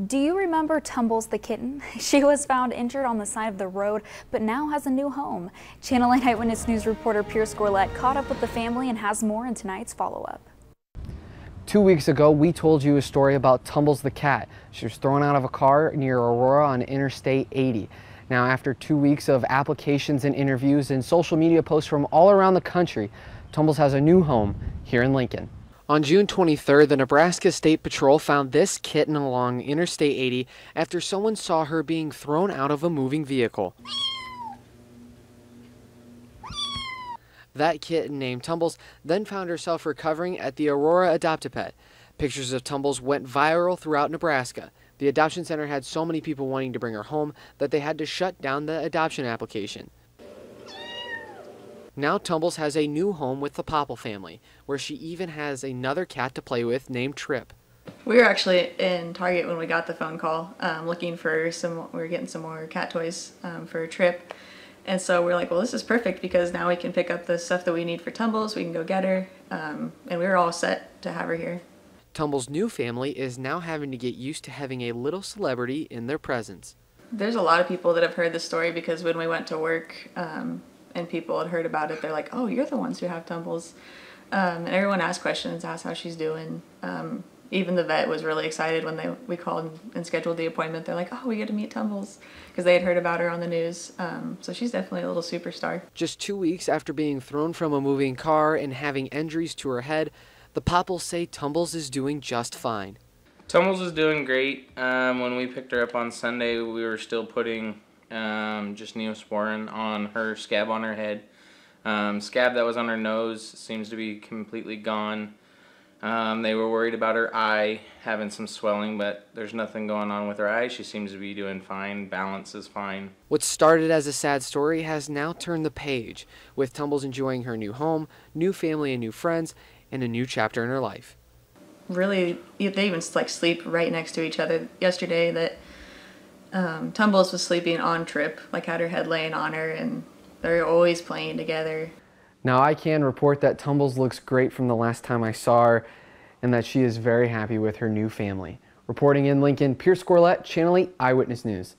Do you remember Tumbles the kitten? She was found injured on the side of the road, but now has a new home. Channel 8 Eyewitness News reporter Pierce Gourlette caught up with the family and has more in tonight's follow-up. 2 weeks ago, we told you a story about Tumbles the cat. She was thrown out of a car near Aurora on Interstate 80. Now, after 2 weeks of applications and interviews and social media posts from all around the country, Tumbles has a new home here in Lincoln. On June 23rd, the Nebraska State Patrol found this kitten along Interstate 80 after someone saw her being thrown out of a moving vehicle. That kitten, named Tumbles, then found herself recovering at the Aurora Adopt-A-Pet. Pictures of Tumbles went viral throughout Nebraska. The adoption center had so many people wanting to bring her home that they had to shut down the adoption application. Now Tumbles has a new home with the Popple family, where she even has another cat to play with named Trip. We were actually in Target when we got the phone call, looking for we were getting some more cat toys for Trip. And so we're like, well, this is perfect because now we can pick up the stuff that we need for Tumbles, we can go get her, and we were all set to have her here. Tumbles' new family is now having to get used to having a little celebrity in their presence. There's a lot of people that have heard the story because when we went to work, and people had heard about it, they're like, oh, you're the ones who have Tumbles. And everyone asked questions, asked how she's doing. Even the vet was really excited when we called and scheduled the appointment. They're like, oh, we get to meet Tumbles, because they had heard about her on the news. So she's definitely a little superstar. Just 2 weeks after being thrown from a moving car and having injuries to her head, the Popples say Tumbles is doing just fine. Tumbles is doing great. When we picked her up on Sunday, we were still putting just Neosporin on her scab on her head. Scab that was on her nose seems to be completely gone. They were worried about her eye having some swelling, but there's nothing going on with her eye. She seems to be doing fine. Balance is fine. What started as a sad story has now turned the page, with Tumbles enjoying her new home, new family and new friends, and a new chapter in her life. Really, they even like sleep right next to each other. Yesterday that Tumbles was sleeping on Trip, like had her head laying on her, and they're always playing together. Now I can report that Tumbles looks great from the last time I saw her, and that she is very happy with her new family. Reporting in Lincoln, Pierce Gourlette, Channel 8 Eyewitness News.